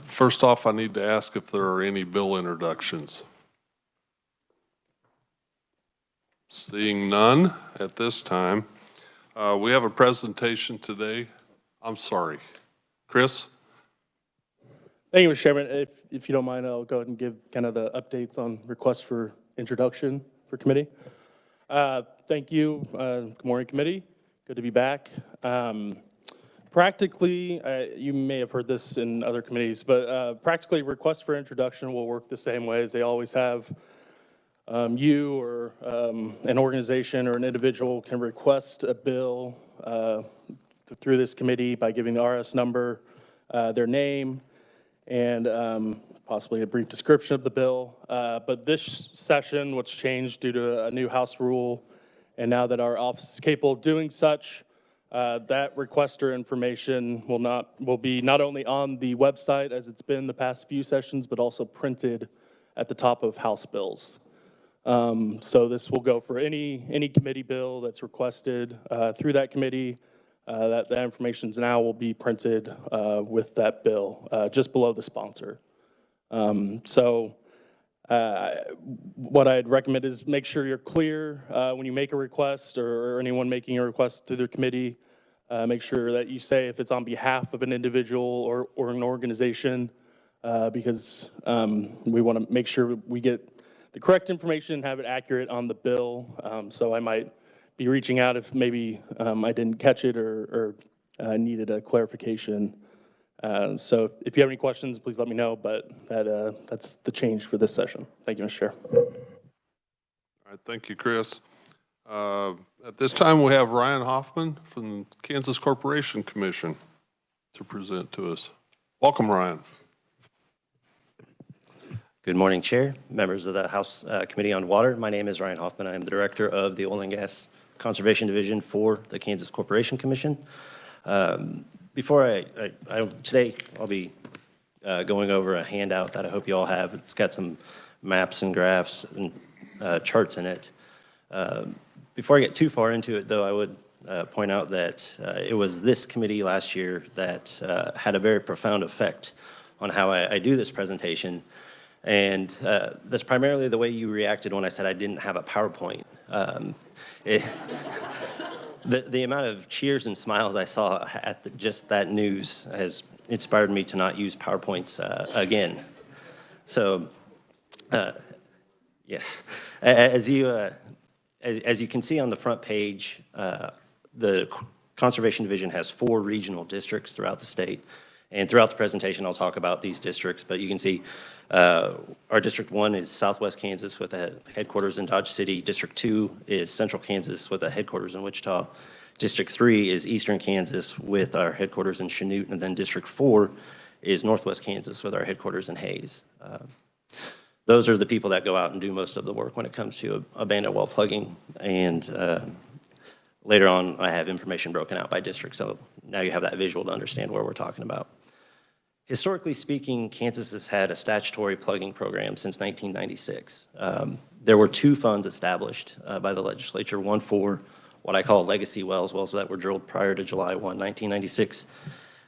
First off, I need to ask if there are any bill introductions. Seeing none at this time. We have a presentation today. I'm sorry. Chris? Thank you, Mr. Chairman. If you don't mind, I'll go ahead and give kind of the updates on requests for introduction for committee. Thank you. Good morning, committee. Good to be back. Practically, you may have heard this in other committees, but practically requests for introduction will work the same way as they always have. You or an organization or an individual can request a bill through this committee by giving the RS number, their name, and possibly a brief description of the bill. But this session, what's changed due to a new House rule, and now that our office is capable of doing such, that requester information will be not only on the website as it's been the past few sessions, but also printed at the top of House bills. So this will go for any committee bill that's requested through that committee. That information now will be printed with that bill just below the sponsor. What I'd recommend is make sure you're clear when you make a request or anyone making a request through the committee. Make sure that you say if it's on behalf of an individual or an organization because we want to make sure we get the correct information and have it accurate on the bill. So I might be reaching out if maybe I didn't catch it or needed a clarification. So if you have any questions, please let me know, but that's the change for this session. Thank you, Mr. Chair. All right, thank you, Chris. At this time, we have Ryan Hoffman from the Kansas Corporation Commission to present to us. Welcome, Ryan. Good morning, Chair, members of the House Committee on Water. My name is Ryan Hoffman. I am the Director of the Oil and Gas Conservation Division for the Kansas Corporation Commission. Today I'll be going over a handout that I hope you all have. It's got some maps and graphs and charts in it. Before I get too far into it, though, I would point out that it was this committee last year that had a very profound effect on how I do this presentation. And that's primarily the way you reacted when I said I didn't have a PowerPoint. The amount of cheers and smiles I saw at just that news has inspired me to not use PowerPoints again. So, yes, as you can see on the front page, the Conservation Division has 4 regional districts throughout the state. And throughout the presentation, I'll talk about these districts, but you can see our District 1 is Southwest Kansas with a headquarters in Dodge City. District 2 is Central Kansas with a headquarters in Wichita. District 3 is Eastern Kansas with our headquarters in Chanute. And then District 4 is Northwest Kansas with our headquarters in Hayes. Those are the people that go out and do most of the work when it comes to abandoned well plugging. And later on, I have information broken out by district, so now you have that visual to understand where we're talking about. Historically speaking, Kansas has had a statutory plugging program since 1996. There were 2 funds established by the legislature, one for what I call legacy wells that were drilled prior to July 1, 1996,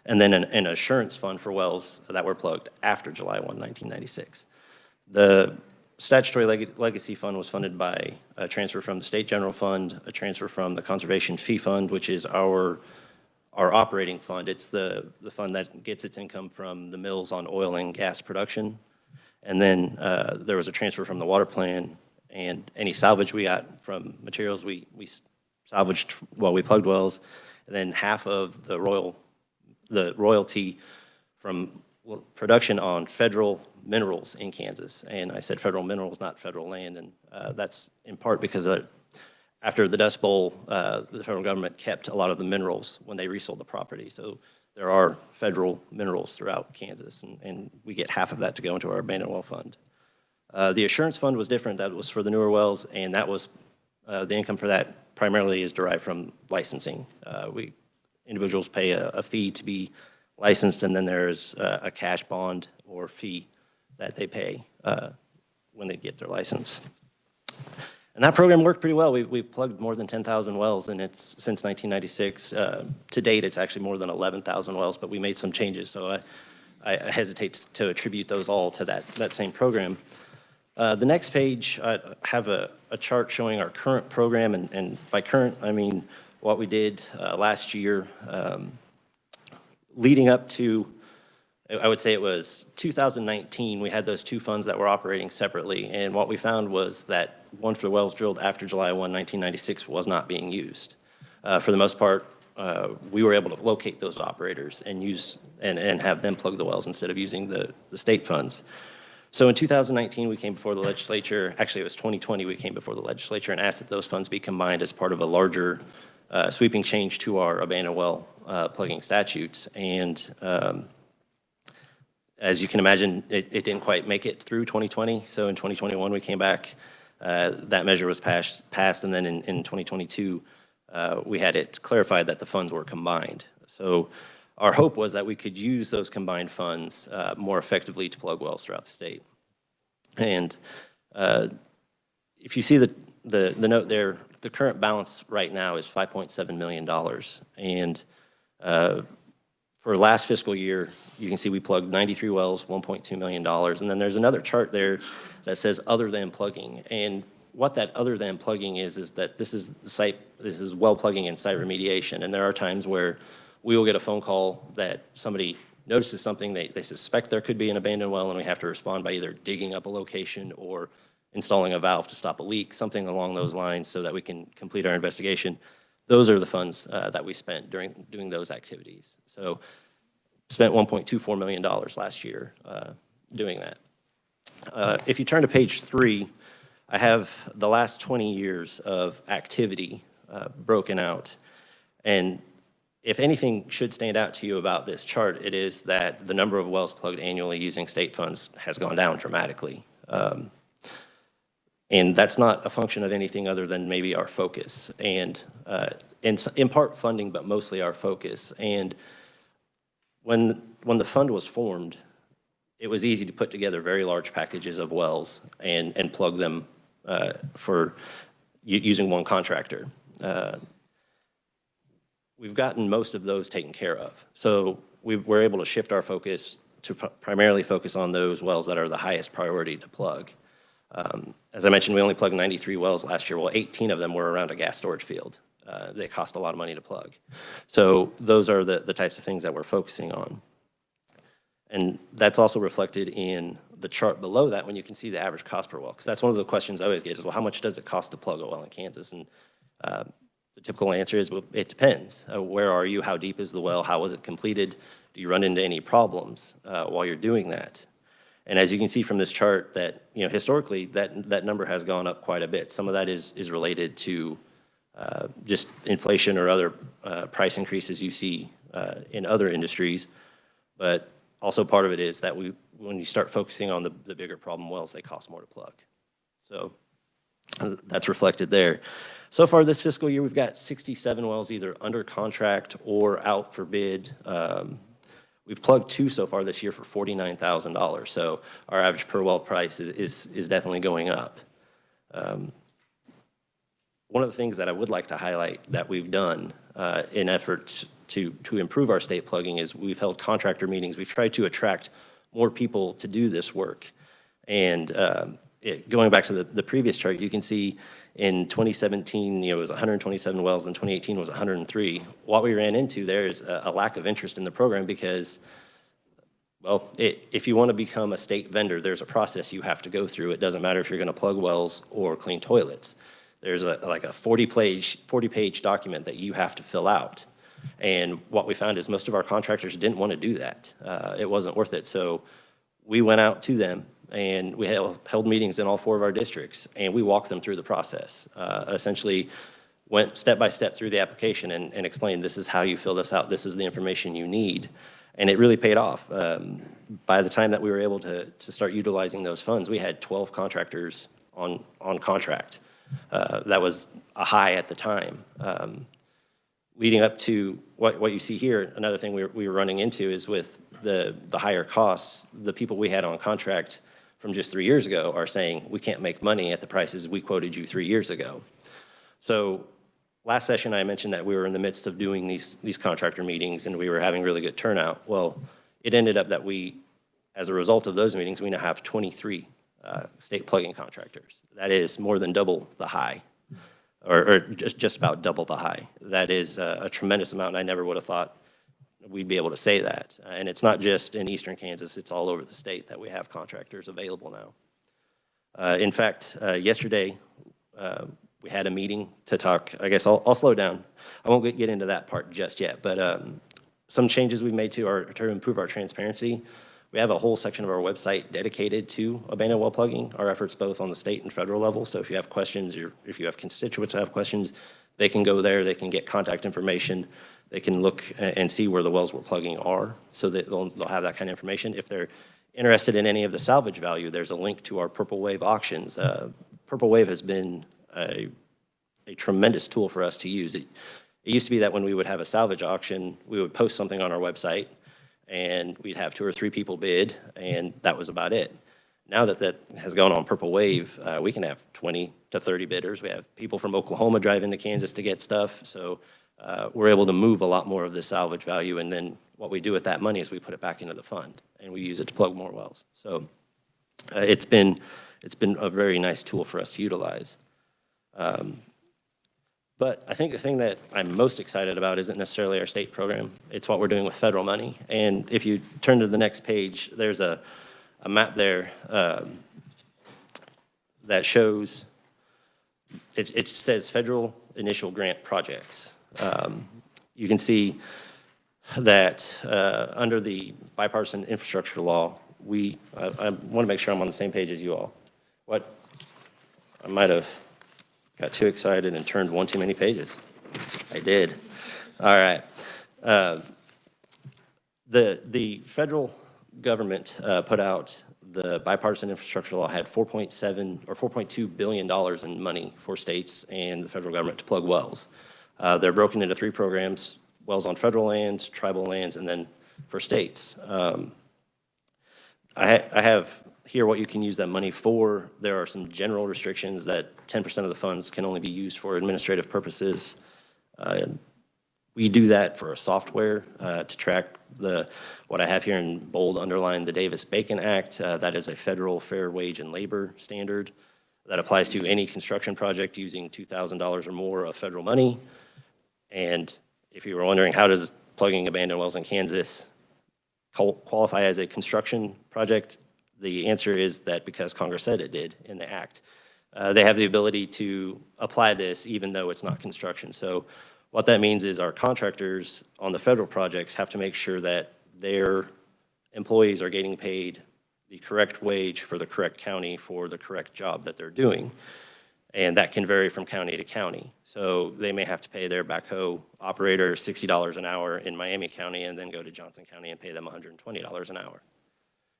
and then an assurance fund for wells that were plugged after July 1, 1996. The statutory legacy fund was funded by a transfer from the state general fund, a transfer from the conservation fee fund, which is our operating fund. It's the fund that gets its income from the mills on oil and gas production. And then there was a transfer from the water plan, and any salvage we got from materials we salvaged while we plugged wells, and then half of the royalty from production on federal minerals in Kansas. And I said federal minerals, not federal land, and that's in part because after the Dust Bowl, the federal government kept a lot of the minerals when they resold the property. So there are federal minerals throughout Kansas, and we get half of that to go into our abandoned well fund. The assurance fund was different. That was for the newer wells, and that was the income for that primarily is derived from licensing. Individuals pay a fee to be licensed, and then there's a cash bond or fee that they pay when they get their license. And that program worked pretty well. We've plugged more than 10,000 wells, and it's since 1996. To date, it's actually more than 11,000 wells, but we made some changes, so I hesitate to attribute those all to that same program. The next page, I have a chart showing our current program, and by current, I mean what we did last year. Leading up to, I would say it was 2019, we had those two funds that were operating separately, and what we found was that one for the wells drilled after July 1, 1996 was not being used. For the most part, we were able to locate those operators and use and have them plug the wells instead of using the state funds. So in 2019, we came before the legislature, actually it was 2020, we came before the legislature and asked that those funds be combined as part of a larger sweeping change to our abandoned well plugging statutes. And as you can imagine, it didn't quite make it through 2020. So in 2021, we came back, that measure was passed, and then in 2022, we had it clarified that the funds were combined. So our hope was that we could use those combined funds more effectively to plug wells throughout the state. And if you see the note there, the current balance right now is $5.7 million. And for last fiscal year, you can see we plugged 93 wells, $1.2 million. And then there's another chart there that says other than plugging. And what that other than plugging is that this is well plugging and site remediation. And there are times where we will get a phone call that somebody notices something, they suspect there could be an abandoned well, and we have to respond by either digging up a location or installing a valve to stop a leak, something along those lines so that we can complete our investigation. Those are the funds that we spent during doing those activities. So spent $1.24 million last year doing that. If you turn to page 3, I have the last 20 years of activity broken out. And if anything should stand out to you about this chart, it is that the number of wells plugged annually using state funds has gone down dramatically. And that's not a function of anything other than maybe our focus and in part funding, but mostly our focus. And when the fund was formed, it was easy to put together very large packages of wells and plug them for using one contractor. We've gotten most of those taken care of. So we were able to shift our focus to primarily focus on those wells that are the highest priority to plug. As I mentioned, we only plugged 93 wells last year. Well, 18 of them were around a gas storage field. They cost a lot of money to plug. So those are the types of things that we're focusing on. And that's also reflected in the chart below that when you can see the average cost per well. Because that's one of the questions I always get is, well, how much does it cost to plug a well in Kansas? And the typical answer is, well, it depends. Where are you? How deep is the well? How was it completed? Do you run into any problems while you're doing that? And as you can see from this chart that, historically that number has gone up quite a bit. Some of that is related to just inflation or other price increases you see in other industries. But also part of it is that when you start focusing on the bigger problem wells, they cost more to plug. So that's reflected there. So far this fiscal year, we've got 67 wells either under contract or out for bid. We've plugged 2 so far this year for $49,000. So our average per well price is definitely going up. One of the things that I would like to highlight that we've done in efforts to improve our state plugging is we've held contractor meetings. We've tried to attract more people to do this work. And going back to the previous chart, you can see in 2017, it was 127 wells, and 2018 was 103. What we ran into there is a lack of interest in the program because, well, if you want to become a state vendor, there's a process you have to go through. It doesn't matter if you're going to plug wells or clean toilets. There's like a 40-page document that you have to fill out. And what we found is most of our contractors didn't want to do that. It wasn't worth it. So we went out to them and we held meetings in all 4 of our districts, and we walked them through the process. Essentially went step by step through the application and explained, this is how you fill this out, this is the information you need. And it really paid off. By the time that we were able to start utilizing those funds, we had 12 contractors on contract. That was a high at the time. Leading up to what you see here, another thing we were running into is with the higher costs, the people we had on contract from just 3 years ago are saying, we can't make money at the prices we quoted you 3 years ago. So last session, I mentioned that we were in the midst of doing these contractor meetings and we were having really good turnout. Well, it ended up that as a result of those meetings, we now have 23 state plugging contractors. That is more than double the high, or just about double the high. That is a tremendous amount, and I never would have thought we'd be able to say that. And it's not just in eastern Kansas, it's all over the state that we have contractors available now. In fact, yesterday, we had a meeting to talk. I guess I'll slow down. I won't get into that part just yet, but some changes we've made to improve our transparency. We have a whole section of our website dedicated to abandoned well plugging, our efforts both on the state and federal level. So if you have questions, or if you have constituents that have questions, they can go there, they can get contact information, they can look and see where the wells we're plugging are, so that they'll have that kind of information. If they're interested in any of the salvage value, there's a link to our Purple Wave auctions. Purple Wave has been a tremendous tool for us to use. It used to be that when we would have a salvage auction, we would post something on our website, and we'd have 2 or 3 people bid, and that was about it. Now that has gone on Purple Wave, we can have 20 to 30 bidders. We have people from Oklahoma drive into Kansas to get stuff, so we're able to move a lot more of the salvage value, and then what we do with that money is we put it back into the fund, and we use it to plug more wells. So it's been a very nice tool for us to utilize. But I think the thing that I'm most excited about isn't necessarily our state program. It's what we're doing with federal money. And if you turn to the next page, there's a map there that shows, it says federal initial grant projects. You can see that under the bipartisan infrastructure law, I want to make sure I'm on the same page as you all. I might have got too excited and turned one too many pages. I did. All right. The federal government put out the bipartisan infrastructure law had $4.7 or $4.2 billion in money for states and the federal government to plug wells. They're broken into 3 programs: wells on federal lands, tribal lands, and then for states. I have here what you can use that money for. There are some general restrictions that 10% of the funds can only be used for administrative purposes. We do that for a software to track what I have here in bold underlined, the Davis-Bacon Act. That is a federal fair wage and labor standard that applies to any construction project using $2,000 or more of federal money. And if you were wondering, how does plugging abandoned wells in Kansas qualify as a construction project, the answer is that because Congress said it did in the act. They have the ability to apply this even though it's not construction. So what that means is our contractors on the federal projects have to make sure that their employees are getting paid the correct wage for the correct county for the correct job that they're doing. And that can vary from county to county. So they may have to pay their backhoe operator $60 an hour in Miami County and then go to Johnson County and pay them $120 an hour.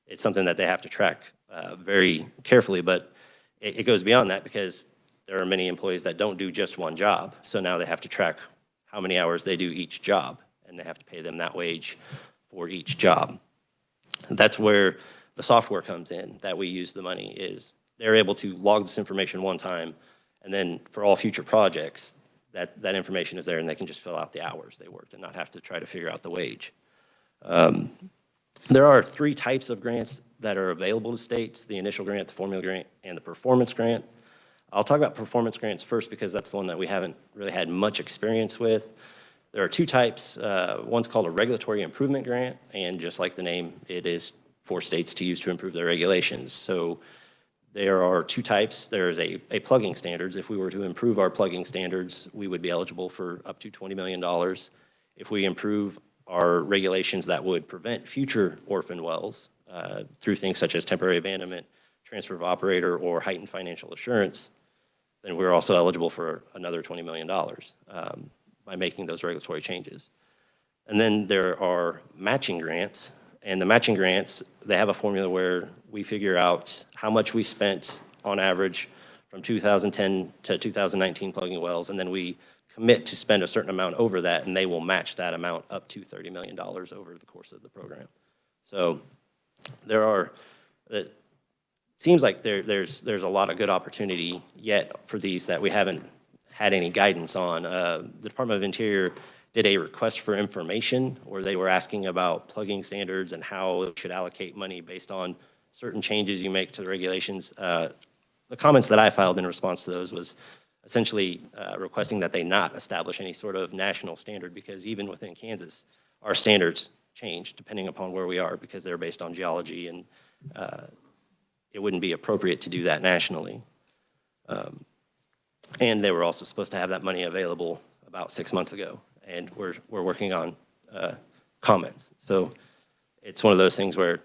It's something that they have to track very carefully, but it goes beyond that because there are many employees that don't do just one job. So now they have to track how many hours they do each job, and they have to pay them that wage for each job. And that's where the software comes in that we use the money is they're able to log this information one time, and then for all future projects, that information is there and they can just fill out the hours they worked and not have to try to figure out the wage. There are 3 types of grants that are available to states: the initial grant, the formula grant, and the performance grant. I'll talk about performance grants first because that's the one that we haven't really had much experience with. There are 2 types. One's called a regulatory improvement grant, and just like the name, it is for states to use to improve their regulations. So there are 2 types. There's a plugging standards. If we were to improve our plugging standards, we would be eligible for up to $20 million. If we improve our regulations that would prevent future orphan wells through things such as temporary abandonment, transfer of operator, or heightened financial assurance, then we're also eligible for another $20 million by making those regulatory changes. And then there are matching grants, and the matching grants, they have a formula where we figure out how much we spent on average from 2010 to 2019 plugging wells, and then we commit to spend a certain amount over that, and they will match that amount up to $30 million over the course of the program. So there are, seems like there's a lot of good opportunity yet for these that we haven't had any guidance on. The Department of Interior did a request for information where they were asking about plugging standards and how it should allocate money based on certain changes you make to the regulations. The comments that I filed in response to those was essentially requesting that they not establish any sort of national standard, because even within Kansas, our standards change depending upon where we are because they're based on geology, and it wouldn't be appropriate to do that nationally. And they were also supposed to have that money available about 6 months ago, and we're working on comments. So it's one of those things where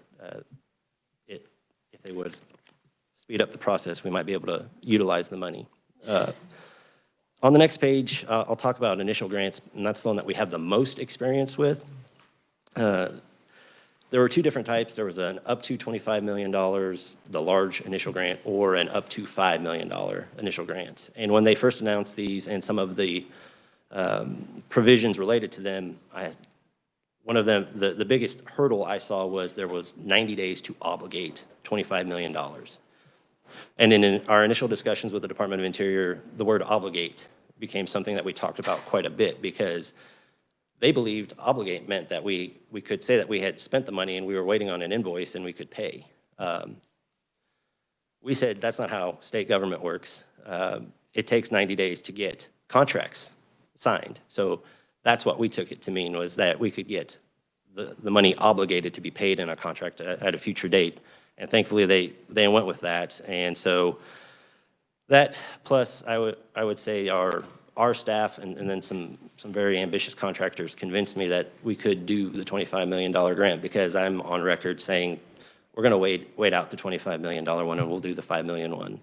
if they would speed up the process, we might be able to utilize the money. On the next page, I'll talk about initial grants, and that's the one that we have the most experience with. There were two different types. There was an up to $25 million, the large initial grant, or an up to $5 million initial grant. And when they first announced these and some of the provisions related to them, one of them, the biggest hurdle I saw was there was 90 days to obligate $25 million. And in our initial discussions with the Department of Interior, the word obligate became something that we talked about quite a bit, because they believed obligate meant that we could say that we had spent the money and we were waiting on an invoice and we could pay. We said that's not how state government works. It takes 90 days to get contracts signed. So that's what we took it to mean, was that we could get the money obligated to be paid in a contract at a future date. And thankfully they went with that. And so that, plus I would say our staff and then some very ambitious contractors convinced me that we could do the $25 million grant, because I'm on record saying we're going to wait out the $25 million one and we'll do the $5 million one.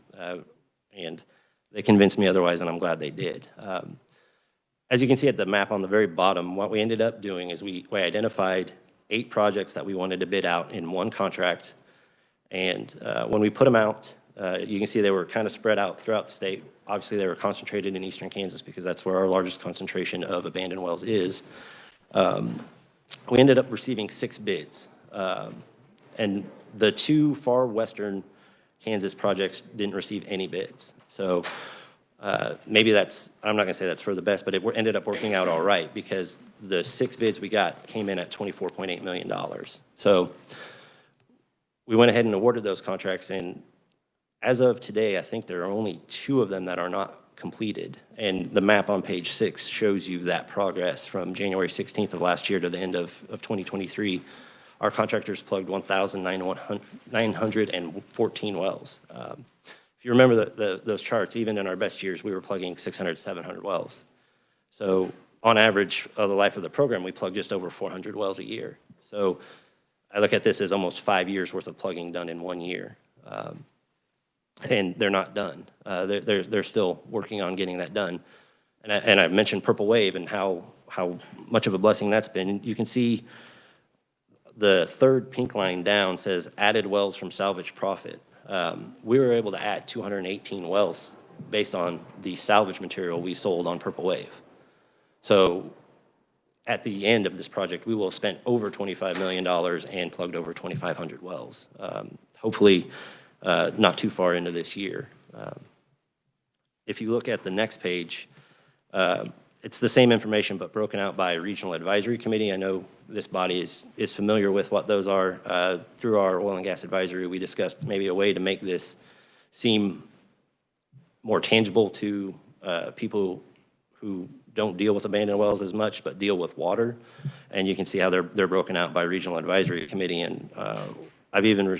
And they convinced me otherwise, and I'm glad they did. As you can see at the map on the very bottom, what we ended up doing is we identified 8 projects that we wanted to bid out in one contract. And when we put them out, you can see they were kind of spread out throughout the state. Obviously, they were concentrated in eastern Kansas because that's where our largest concentration of abandoned wells is. We ended up receiving 6 bids. And the 2 far western Kansas projects didn't receive any bids. So maybe that's, I'm not going to say that's for the best, but it ended up working out all right, because the 6 bids we got came in at $24.8 million. So we went ahead and awarded those contracts, and as of today, I think there are only 2 of them that are not completed. And the map on page 6 shows you that progress from January 16th of last year to the end of 2023. Our contractors plugged 1,914 wells. If you remember those charts, even in our best years, we were plugging 600, 700 wells. So on average, of the life of the program, we plug just over 400 wells a year. So I look at this as almost 5 years worth of plugging done in 1 year. And they're not done. They're still working on getting that done. And I've mentioned Purple Wave and how much of a blessing that's been. You can see the third pink line down says added wells from salvage profit. We were able to add 218 wells based on the salvage material we sold on Purple Wave. So at the end of this project, we will have spent over $25 million and plugged over 2,500 wells. Hopefully, not too far into this year. If you look at the next page, it's the same information but broken out by regional advisory committee. I know this body is familiar with what those are. Through our oil and gas advisory, we discussed maybe a way to make this seem more tangible to people who don't deal with abandoned wells as much but deal with water. And you can see how they're broken out by regional advisory committee. And I've even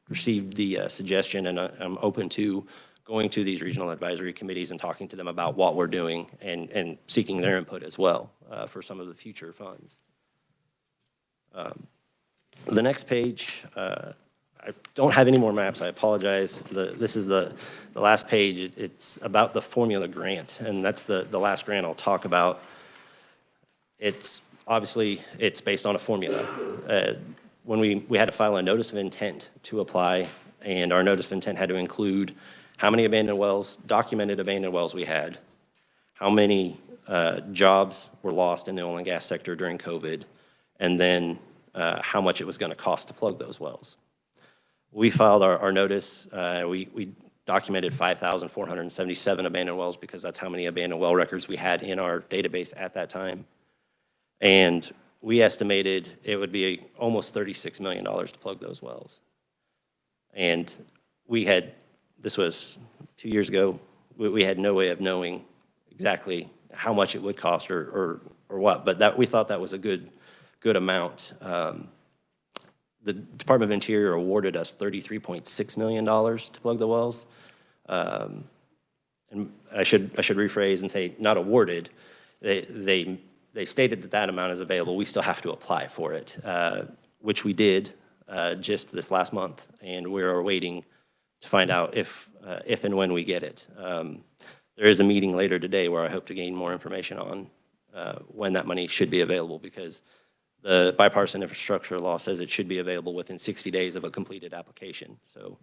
received the suggestion, and I'm open to going to these regional advisory committees and talking to them about what we're doing and seeking their input as well for some of the future funds. The next page, I don't have any more maps, I apologize. This is the last page. It's about the formula grant, and that's the last grant I'll talk about. It's obviously, it's based on a formula. When we had to file a notice of intent to apply, and our notice of intent had to include how many abandoned wells, documented abandoned wells we had, how many jobs were lost in the oil and gas sector during COVID, and then how much it was going to cost to plug those wells. We filed our notice. We documented 5,477 abandoned wells because that's how many abandoned well records we had in our database at that time. And we estimated it would be almost $36 million to plug those wells. And this was 2 years ago, we had no way of knowing exactly how much it would cost or what, but we thought that was a good amount. The Department of Interior awarded us $33.6 million to plug the wells. And I should rephrase and say not awarded. They stated that amount is available. We still have to apply for it, which we did just this last month, and we're waiting to find out if and when we get it. There is a meeting later today where I hope to gain more information on when that money should be available, because the bipartisan infrastructure law says it should be available within 60 days of a completed application. So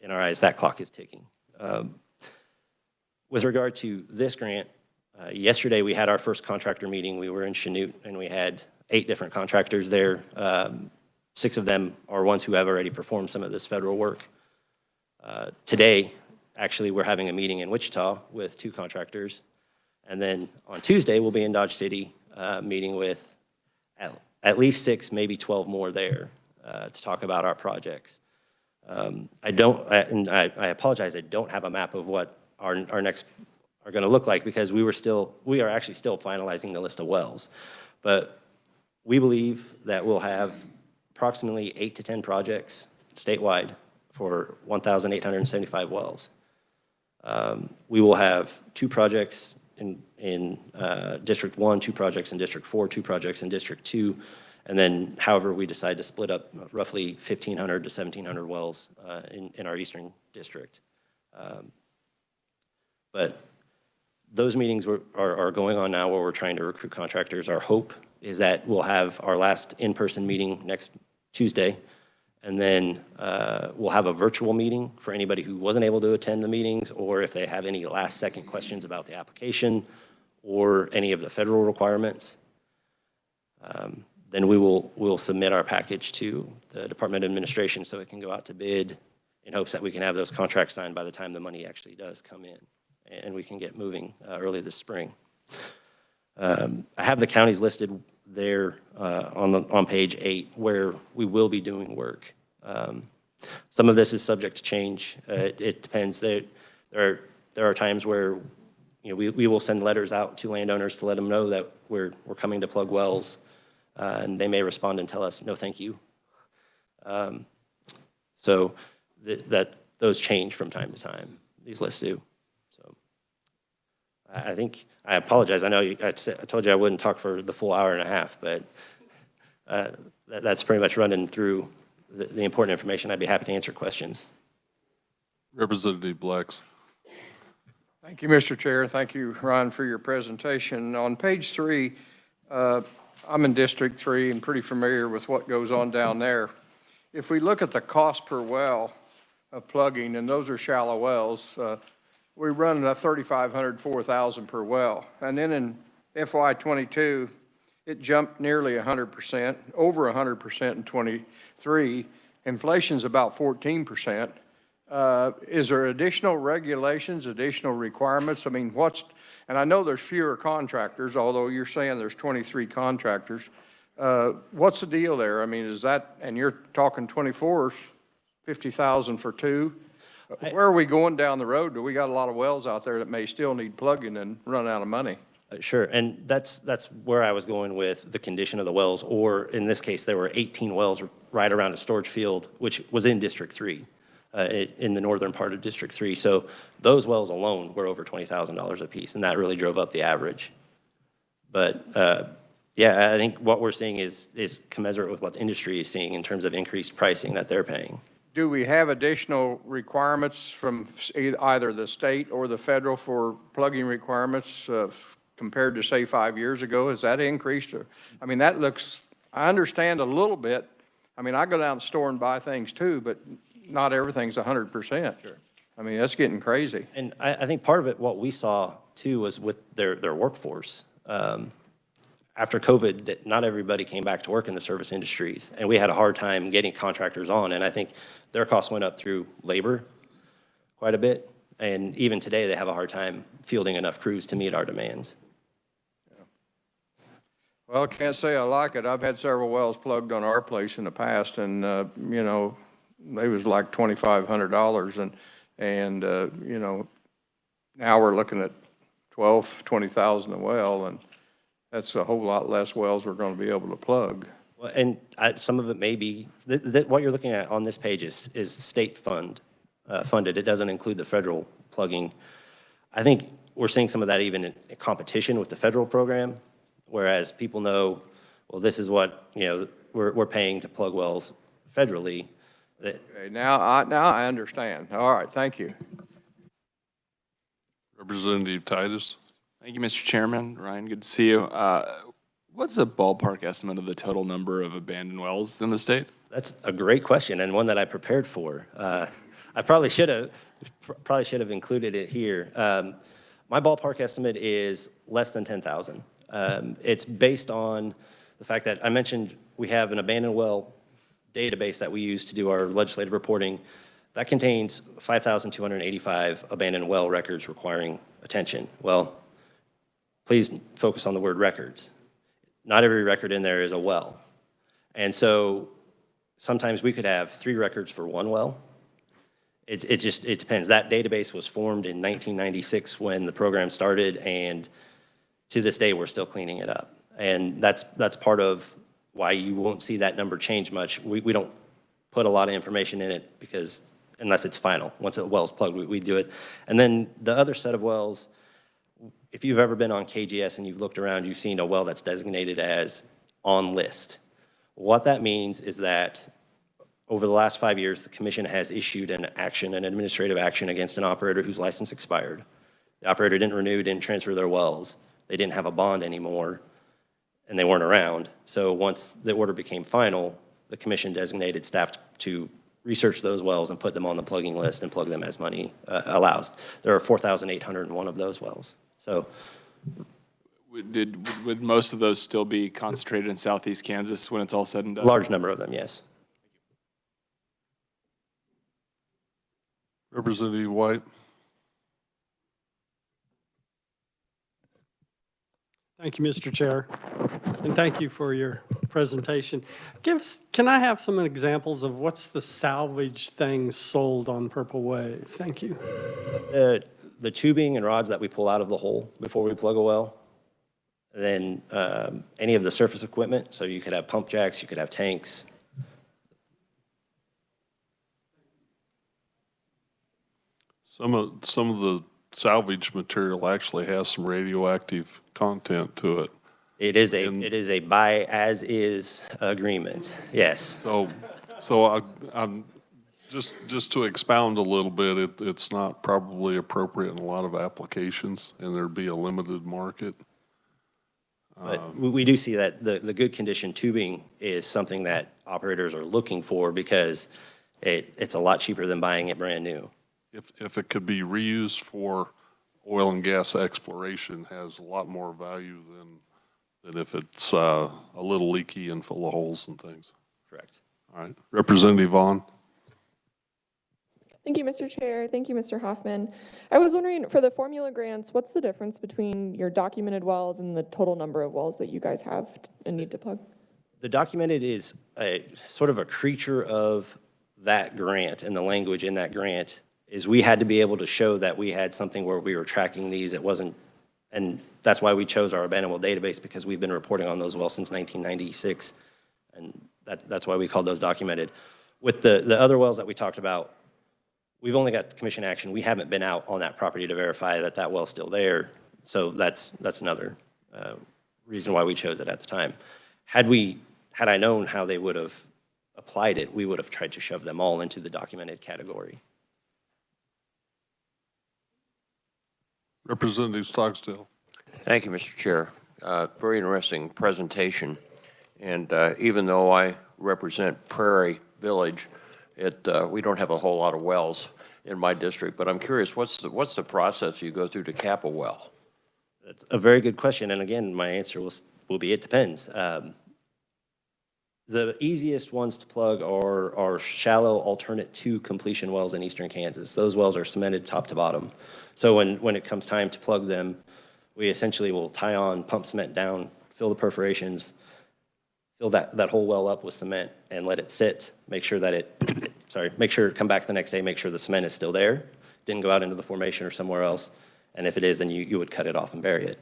in our eyes, that clock is ticking. With regard to this grant, yesterday we had our first contractor meeting. We were in Chanute, and we had 8 different contractors there. 6 of them are ones who have already performed some of this federal work. Today, actually, we're having a meeting in Wichita with 2 contractors. And then on Tuesday, we'll be in Dodge City meeting with at least 6, maybe 12 more there to talk about our projects. I apologize, I don't have a map of what our next are going to look like, because we are actually still finalizing the list of wells. But we believe that we'll have approximately 8 to 10 projects statewide for 1,875 wells. We will have 2 projects in District 1, 2 projects in District 4, 2 projects in District 2, and then however we decide to split up roughly 1,500 to 1,700 wells in our Eastern District. But those meetings are going on now where we're trying to recruit contractors. Our hope is that we'll have our last in-person meeting next Tuesday, and then we'll have a virtual meeting for anybody who wasn't able to attend the meetings, or if they have any last-second questions about the application or any of the federal requirements. Then we'll submit our package to the Department of Administration so it can go out to bid, in hopes that we can have those contracts signed by the time the money actually does come in, and we can get moving early this spring. I have the counties listed there on page 8 where we will be doing work. Some of this is subject to change. It depends. There are times where we will send letters out to landowners to let them know that we're coming to plug wells, and they may respond and tell us no thank you. So those change from time to time. These lists do. I apologize. I know I told you I wouldn't talk for the full hour and a half, but that's pretty much running through the important information. I'd be happy to answer questions. Representative Blex. Thank you, Mr. Chair. Thank you, Ron, for your presentation. On page 3, I'm in District 3 and pretty familiar with what goes on down there. If we look at the cost per well of plugging, and those are shallow wells, we run a $3,500, $4,000 per well. And then in FY22, it jumped nearly 100%, over 100% in 23. Inflation's about 14%. Is there additional regulations, additional requirements? I mean, and I know there's fewer contractors, although you're saying there's 23 contractors. What's the deal there? I mean, and you're talking 24s, 50,000 for 2. Where are we going down the road? Do we got a lot of wells out there that may still need plugging and run out of money? Sure, and that's where I was going with the condition of the wells, or in this case, there were 18 wells right around a storage field, which was in District 3, in the northern part of District 3. So those wells alone were over $20,000 a piece, and that really drove up the average. But yeah, I think what we're seeing is commensurate with what the industry is seeing in terms of increased pricing that they're paying. Do we have additional requirements from either the state or the federal for plugging requirements compared to, say, 5 years ago? Has that increased? I mean, that looks, I understand a little bit. I mean, I go down to the store and buy things too, but not everything's 100%. Sure. I mean, that's getting crazy. And I think part of it, what we saw too, was with their workforce. after COVID, that not everybody came back to work in the service industries, and we had a hard time getting contractors on, and I think their costs went up through labor quite a bit, and even today, they have a hard time fielding enough crews to meet our demands. Well, I can't say I like it. I've had several wells plugged on our place in the past, and, you know, they was like $2,500, and you know, now we're looking at 20,000 a well, and that's a whole lot less wells we're going to be able to plug. Well, and some of it may be, what you're looking at on this page is state funded. It doesn't include the federal plugging. I think we're seeing some of that even in competition with the federal program, whereas people know, well, this is what, you know, we're paying to plug wells federally. Okay, now I understand. All right, thank you. Representative Titus. Thank you, Mr. Chairman. Ryan, good to see you. What's a ballpark estimate of the total number of abandoned wells in the state? That's a great question, and one that I prepared for. I probably should have included it here. My ballpark estimate is less than 10,000. It's based on the fact that I mentioned we have an abandoned well database that we use to do our legislative reporting. That contains 5,285 abandoned well records requiring attention. Well, please focus on the word records. Not every record in there is a well. And so sometimes we could have 3 records for one well. It depends. That database was formed in 1996 when the program started, and to this day, we're still cleaning it up. And that's part of why you won't see that number change much. We don't put a lot of information in it because unless it's final. Once a well's plugged, we do it. And then the other set of wells, if you've ever been on KGS and you've looked around, you've seen a well that's designated as on list. What that means is that over the last 5 years, the commission has issued an administrative action against an operator whose license expired. The operator didn't renew, didn't transfer their wells. They didn't have a bond anymore, and they weren't around. So once the order became final, the commission designated staff to research those wells and put them on the plugging list and plug them as money allows. There are 4,801 of those wells. So would most of those still be concentrated in southeast Kansas when it's all said and done? large number of them, yes. Representative White. Thank you, Mr. Chair, and thank you for your presentation. Can I have some examples of what's the salvage things sold on Purple Wave? Thank you. The tubing and rods that we pull out of the hole before we plug a well, then any of the surface equipment, so you could have pump jacks, you could have tanks. Some of the salvage material actually has some radioactive content to it. It is a buy as is agreement. Yes. So I'm just to expound a little bit, it's not probably appropriate in a lot of applications, and there'd be a limited market. But we do see that the good condition tubing is something that operators are looking for because it's a lot cheaper than buying it brand new. If it could be reused for oil and gas exploration, has a lot more value than if it's a little leaky and full of holes and things. Correct. All right. Representative Vaughn. Thank you, Mr. Chair. Thank you, Mr. Hoffman. I was wondering, for the formula grants, what's the difference between your documented wells and the total number of wells that you guys have and need to plug? The documented is a sort of a creature of that grant, and the language in that grant is we had to be able to show that we had something where we were tracking these. It wasn't, and that's why we chose our abandoned well database, because we've been reporting on those wells since 1996, and that's why we called those documented. With the other wells that we talked about, we've only got commission action. We haven't been out on that property to verify that that well's still there, so that's another reason why we chose it at the time. Had I known how they would have applied it, we would have tried to shove them all into the documented category. Representative Stocksdale. Thank you, Mr. Chair. Very interesting presentation. And even though I represent Prairie Village, we don't have a whole lot of wells in my district. But I'm curious, what's the process you go through to cap a well? That's a very good question. And again, my answer will will be, it depends. The easiest ones to plug are shallow alternate to completion wells in eastern Kansas. Those wells are cemented top to bottom. So when it comes time to plug them, we essentially will tie on, pump cement down, fill the perforations, fill that whole well up with cement and let it sit, make sure come back the next day, make sure the cement is still there, didn't go out into the formation or somewhere else. And if it is, then you would cut it off and bury it.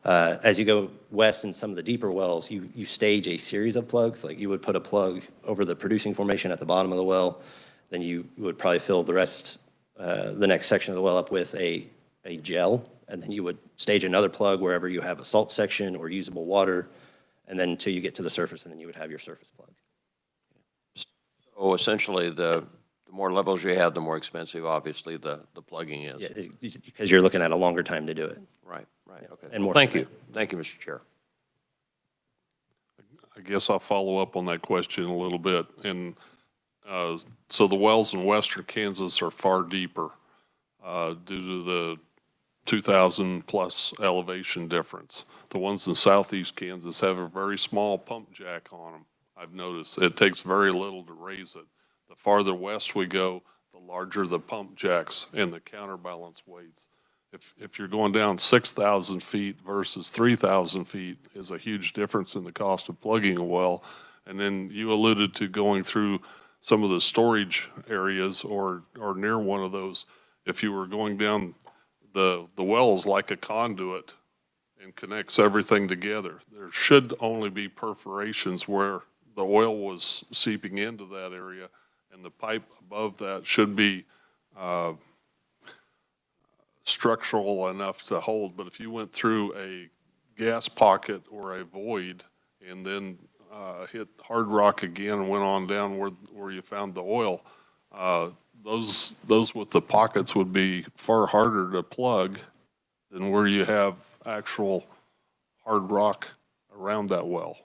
As you go west in some of the deeper wells, you stage a series of plugs. Like you would put a plug over the producing formation at the bottom of the well, then you would probably fill the rest, the next section of the well up with a gel, and then you would stage another plug wherever you have a salt section or usable water, and then until you get to the surface, and then you would have your surface plug. So essentially, the more levels you have, the more expensive, obviously, the plugging is. Yeah, because you're looking at a longer time to do it. Right, okay. And more Thank cement. you. Thank you, Mr. Chair. I guess I'll follow up on that question a little bit. And so the wells in western Kansas are far deeper due to the 2,000 plus elevation difference. The ones in southeast Kansas have a very small pump jack on them. I've noticed it takes very little to raise it. The farther west we go, the larger the pump jacks and the counterbalance weights. If you're going down 6,000 feet versus 3,000 feet is a huge difference in the cost of plugging a well. And then you alluded to going through some of the storage areas or near one of those. If you were going down the wells like a conduit and connects everything together, there should only be perforations where the oil was seeping into that area, and the pipe above that should be structural enough to hold. But if you went through a gas pocket or a void and then hit hard rock again and went on down where you found the oil, those with the pockets would be far harder to plug than where you have actual hard rock around that well.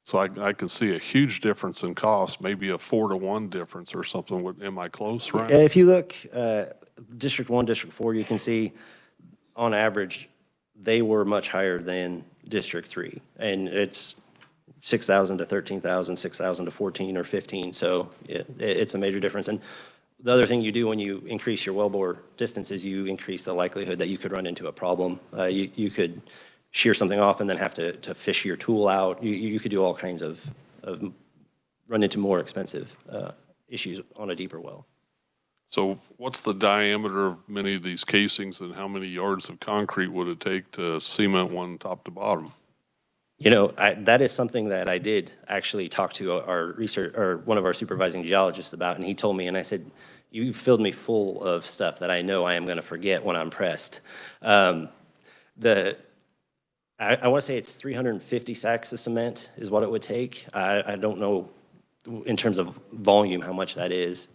So I can see a huge difference in cost, maybe a 4-to-1 difference or something. Am I close, right? If you look, District 1, District 4, you can see on average, they were much higher than District 3. And it's 6,000 to 13,000, 6,000 to 14 or 15. So it's a major difference. And the other thing you do when you increase your wellbore distance is you increase the likelihood that you could run into a problem. You could shear something off and then have to fish your tool out. You could do all kinds of run into more expensive issues on a deeper well. So what's the diameter of many of these casings, and how many yards of concrete would it take to cement one top to bottom? You know, that is something that I did actually talk to our one of our supervising geologists about, and he told me, and I said, you filled me full of stuff that I know I am going to forget when I'm pressed. I want to say it's 350 sacks of cement is what it would take. I don't know in terms of volume how much that is.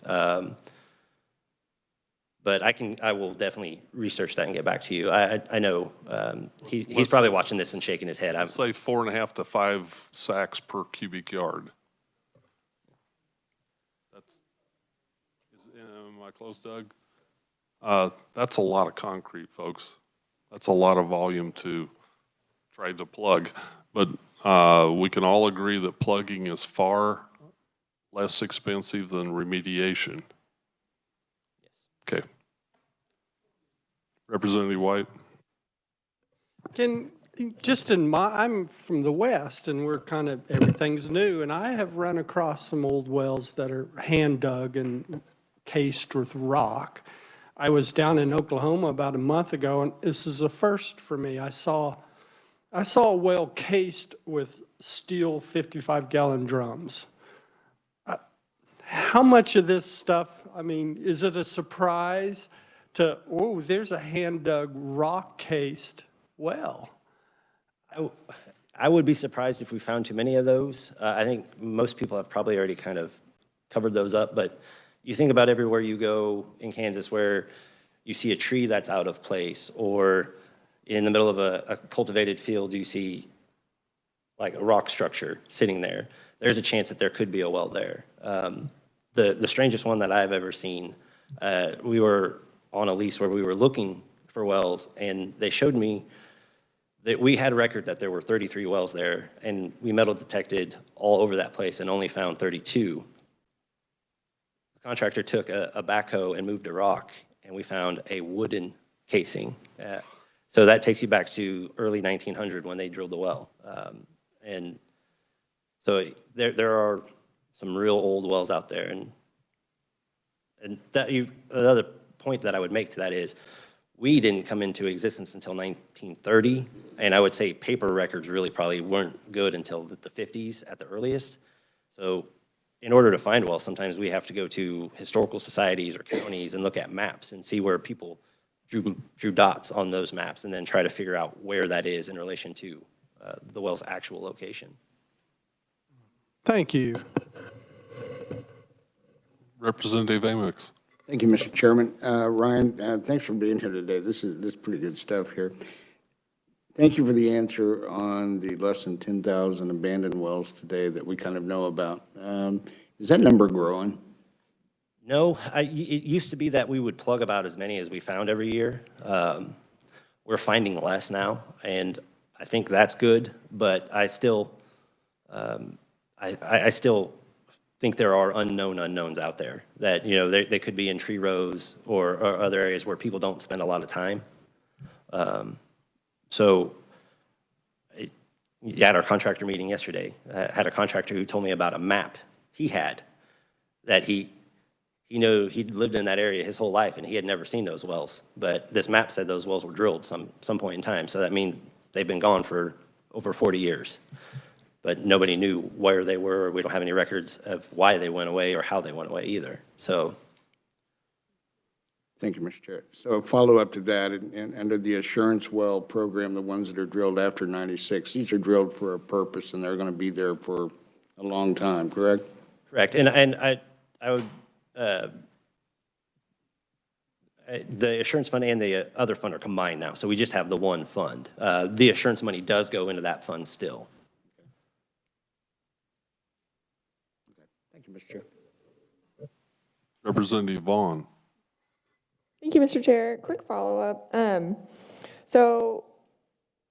But I will definitely research that and get back to you. I know he's probably watching this and shaking his head. I'd say 4.5 to 5 sacks per cubic yard. Am I close, Doug? That's a lot of concrete, folks. That's a lot of volume to try to plug. But we can all agree that plugging is far less expensive than remediation. Okay. Representative White. I'm from the West, and we're kind of, everything's new, and I have run across some old wells that are hand dug and cased with rock. I was down in Oklahoma about a month ago, and this is a first for me. I saw a well cased with steel 55-gallon drums. How much of this stuff, I mean, is it a surprise to, oh, there's a hand-dug, rock-cased well? I would be surprised if we found too many of those. I think most people have probably already kind of covered those up, but you think about everywhere you go in Kansas where you see a tree that's out of place, or in the middle of a cultivated field, you see like a rock structure sitting there. There's a chance that there could be a well there. The strangest one that I've ever seen, we were on a lease where we were looking for wells, and they showed me we had a record that there were 33 wells there, and we metal detected all over that place and only found 32. The contractor took a backhoe and moved a rock, and we found a wooden casing. So that takes you back to early 1900 when they drilled the well. And so there are some real old wells out there. And another point that I would make to that is we didn't come into existence until 1930. And I would say paper records really probably weren't good until the 50s at the earliest. So in order to find wells, sometimes we have to go to historical societies or counties and look at maps and see where people drew dots on those maps and then try to figure out where that is in relation to the well's actual location. Thank you. Representative Amix. Thank you, Mr. Chairman. Ryan, thanks for being here today. This is pretty good stuff here. Thank you for the answer on the less than 10,000 abandoned wells today that we kind of know about. Is that number growing? No, it used to be that we would plug about as many as we found every year. We're finding less now, and I think that's good, but I still, I still think there are unknown unknowns out there that, you know, they could be in tree rows or other areas where people don't spend a lot of time. So at our contractor meeting yesterday, I had a contractor who told me about a map he had that he'd lived in that area his whole life and he had never seen those wells. But this map said those wells were drilled some point in time. So that means they've been gone for over 40 years. But nobody knew where they were. We don't have any records of why they went away or how they went away either. So. Thank you, Mr. Chair. So a follow-up to that, and under the assurance well program, the ones that are drilled after 96, these are drilled for a purpose and they're going to be there for a long time, correct? Correct. And I would, the assurance fund and the other fund are combined now. So we just have the one fund. The assurance money does go into that fund still. Thank you, Mr. Chair. Representative Vaughn. Thank you, Mr. Chair. Quick follow-up. So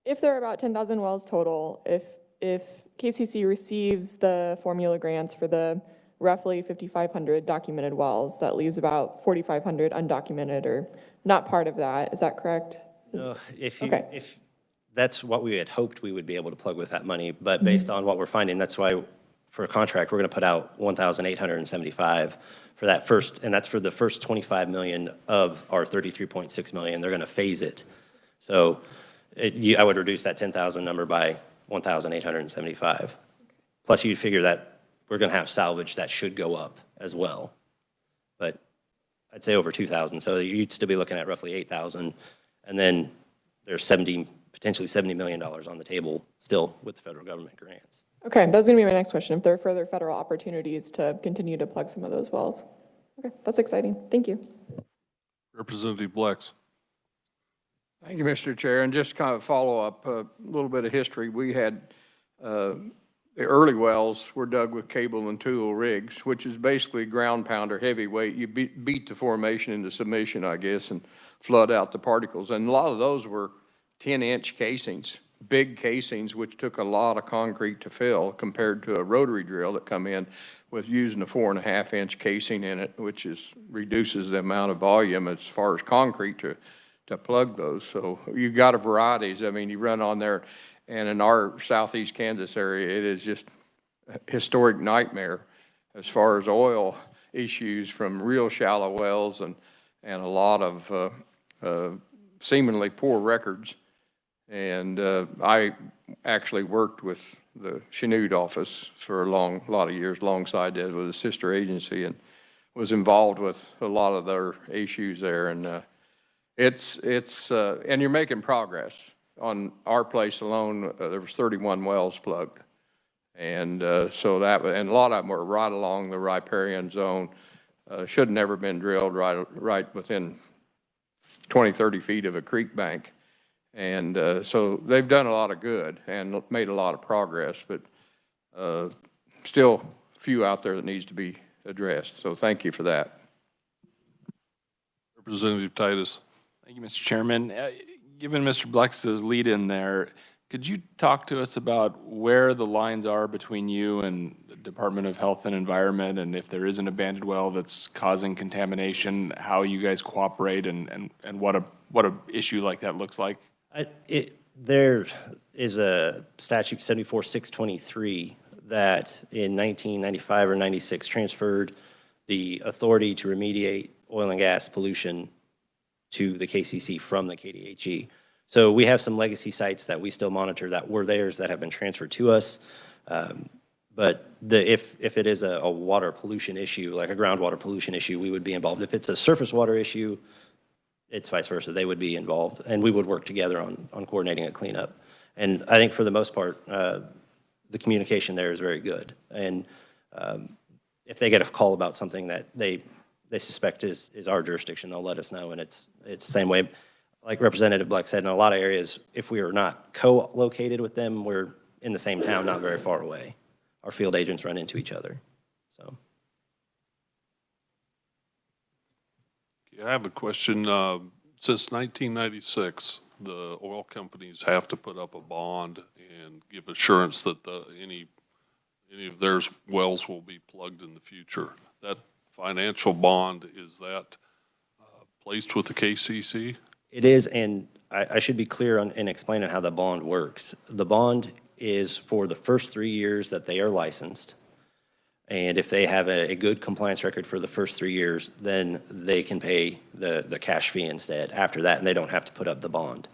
if there are about 10,000 wells total, if KCC receives the formula grants for the roughly 5,500 documented wells, that leaves about 4,500 undocumented or not part of that. Is that correct? No, Okay. if that's what we had hoped we would be able to plug with that money, but based on what we're finding, that's why for a contract, we're going to put out 1,875 for that first, and that's for the first 25 million of our 33.6 million. They're going to phase it. So I would reduce that 10,000 number by 1,875. Plus you'd figure that we're going to have salvage that should go up as well. But I'd say over 2,000. So you'd still be looking at roughly 8,000. And then there's potentially $70 million on the table still with the federal government grants. Okay, that's going to be my next question. If there are further federal opportunities to continue to plug some of those wells. Okay, that's exciting. Thank you. Representative Blex. Thank you, Mr. Chair. And just kind of follow up a little bit of history. We had the early wells were dug with cable and tool rigs, which is basically ground pounder heavyweight. You beat the formation into submission, I guess, and flood out the particles. And a lot of those were 10-inch casings, big casings, which took a lot of concrete to fill compared to a rotary drill that come in with using a 4.5-inch casing in it, which reduces the amount of volume as far as concrete to plug those. So you got a varieties. I mean, you run on there, and in our southeast Kansas area, it is just a historic nightmare as far as oil issues from real shallow wells and a lot of seemingly poor records. And I actually worked with the Chinook office for a lot of years alongside that with a sister agency and was involved with a lot of their issues there. And and you're making progress. On our place alone, there was 31 wells plugged. And so and a lot of them were right along the riparian zone. Should have never been drilled right within 20, 30 feet of a creek bank. And so they've done a lot of good and made a lot of progress, but still a few out there that needs to be addressed. So thank you for that. Representative Titus. Thank you, Mr. Chairman. Given Mr. Blex's lead in there, could you talk to us about where the lines are between you and the Department of Health and Environment, and if there is an abandoned well that's causing contamination, how you guys cooperate, and what a issue like that looks like? There is a statute 74-623 that in 1995 or 96 transferred the authority to remediate oil and gas pollution to the KCC from the KDHE. So we have some legacy sites that we still monitor that were theirs that have been transferred to us. But if it is a water pollution issue, like a groundwater pollution issue, we would be involved. If it's a surface water issue, it's vice versa. They would be involved, and we would work together on coordinating a cleanup. And I think for the most part, the communication there is very good. And if they get a call about something that they suspect is our jurisdiction, they'll let us know. And it's the same way, like Representative Black said, in a lot of areas, if we are not co-located with them, we're in the same town, not very far away. Our field agents run into each other, so. I have a question. Since 1996, the oil companies have to put up a bond and give assurance that any of their wells will be plugged in the future. That financial bond, is that placed with the KCC? It is, and I should be clear in explaining how the bond works. The bond is for the first 3 years that they are licensed. And if they have a good compliance record for the first 3 years, then they can pay the cash fee instead after that, and they don't have to put up the bond.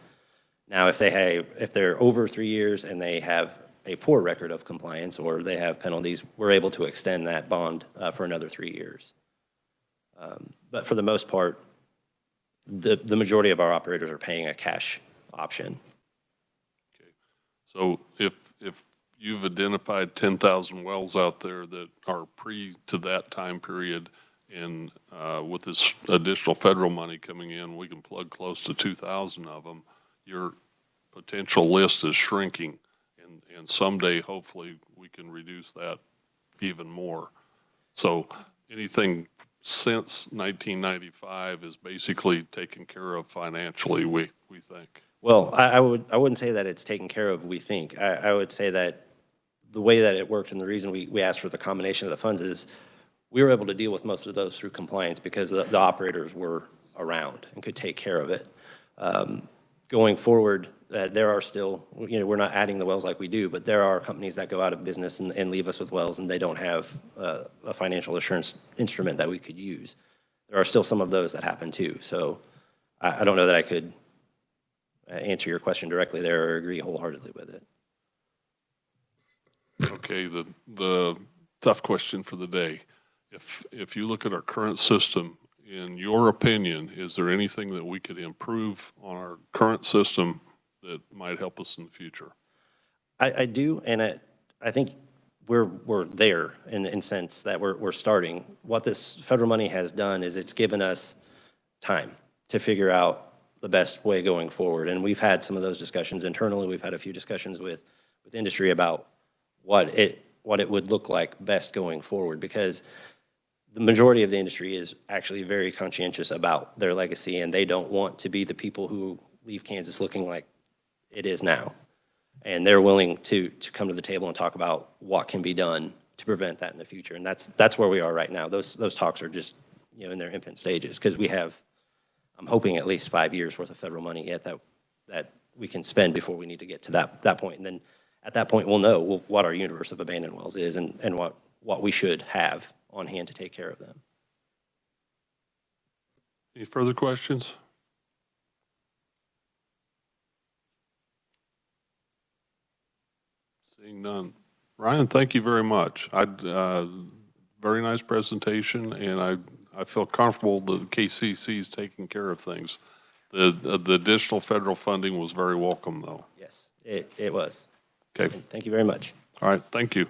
Now, if they're over 3 years and they have a poor record of compliance or they have penalties, we're able to extend that bond for another 3 years. But for the most part, the majority of our operators are paying a cash option. Okay. So if you've identified 10,000 wells out there that are to that time period, and with this additional federal money coming in, we can plug close to 2,000 of them. Your potential list is shrinking, and someday, hopefully, we can reduce that even more. So anything since 1995 is basically taken care of financially, we think. Well, I wouldn't say that it's taken care of, we think. I would say that the way that it worked and the reason we asked for the combination of the funds is we were able to deal with most of those through compliance because the operators were around and could take care of it. Going forward, there are still, we're not adding the wells like we do, but there are companies that go out of business and leave us with wells and they don't have a financial assurance instrument that we could use. There are still some of those that happen too. So I don't know that I could answer your question directly there or agree wholeheartedly with it. Okay, the tough question for the day. If you look at our current system, in your opinion, is there anything that we could improve on our current system that might help us in the future? I do, and I think we're there in sense that we're starting. What this federal money has done is it's given us time to figure out the best way going forward. And we've had some of those discussions internally. We've had a few discussions with industry about what it would look like best going forward, because the majority of the industry is actually very conscientious about their legacy, and they don't want to be the people who leave Kansas looking like it is now. And they're willing to come to the table and talk about what can be done to prevent that in the future. And that's where we are right now. Those talks are just in their infant stages, because we have, I'm hoping, at least 5 years worth of federal money yet that we can spend before we need to get to that point. And then at that point, we'll know what our universe of abandoned wells is and what we should have on hand to take care of them. Any further questions? Seeing none. Ryan, thank you very much. Very nice presentation, and I feel comfortable that the KCC is taking care of things. The additional federal funding was very welcome, though. Yes, it was. Okay. Thank you very much. All right, thank you.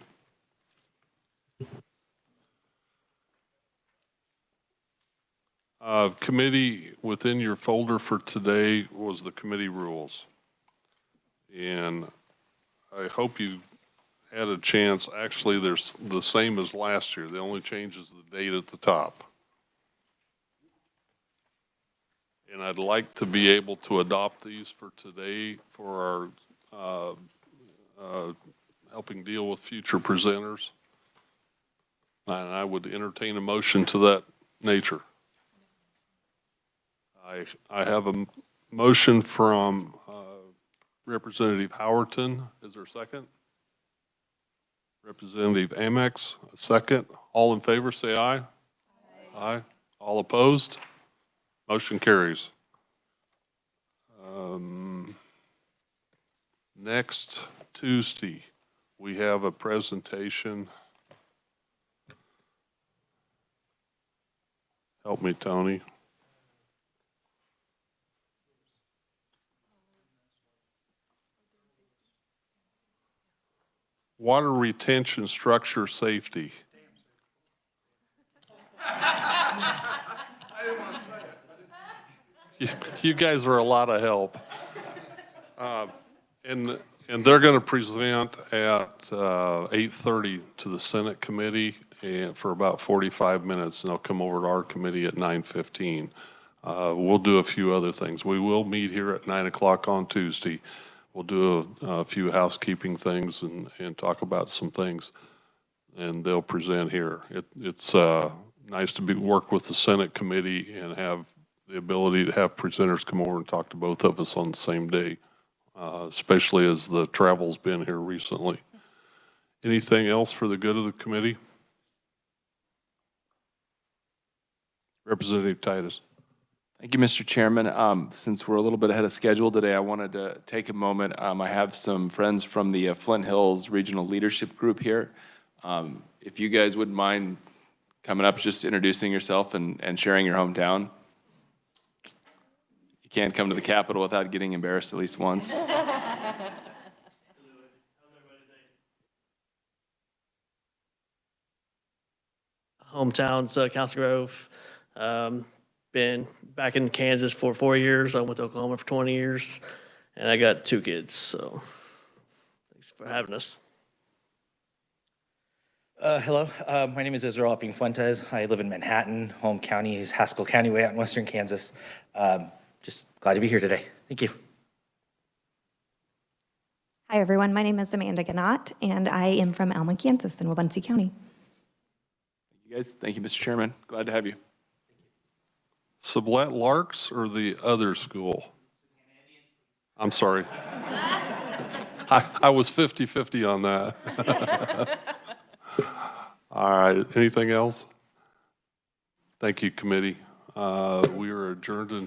Committee within your folder for today was the committee rules. And I hope you had a chance. Actually, they're the same as last year. The only change is the date at the top. And I'd like to be able to adopt these for today for our helping deal with future presenters. And I would entertain a motion to that nature. I have a motion from Representative Howerton. Is there a second? Representative Amex, a second. All in favor, say aye. Aye. Aye. All opposed? Motion carries. Next Tuesday, we have a presentation. Help me, Tony. Water retention structure safety. You guys are a lot of help. And they're going to present at 8:30 to the Senate committee and for about 45 minutes, and they'll come over to our committee at 9:15. We'll do a few other things. We will meet here at 9 o'clock on Tuesday. We'll do a few housekeeping things and talk about some things, and they'll present here. It's nice to work with the Senate committee and have the ability to have presenters come over and talk to both of us on the same day, especially as the travel's been here recently. Anything else for the good of the committee? Representative Titus. Thank you, Mr. Chairman. Since we're a little bit ahead of schedule today, I wanted to take a moment. I have some friends from the Flint Hills Regional Leadership Group here. If you guys wouldn't mind coming up, just introducing yourself and sharing your hometown. You can't come to the Capitol without getting embarrassed at least once. Hometowns, Council Grove. Been back in Kansas for 4 years. I went to Oklahoma for 20 years, and I got 2 kids. So thanks for having us. Hello, my name is Israel Upping Fuentes. I live in Manhattan. Home county is Haskell County, way out in western Kansas. Just glad to be here today. Thank you. Hi, everyone. My name is Amanda Gannott, and I am from Alma, Kansas, in Wabunsee County. Thank you, guys. Thank you, Mr. Chairman. Glad to have you. Sublette Larks or the other school? I'm sorry. I was 50-50 on that. All right. Anything else? Thank you, committee. We are adjourned until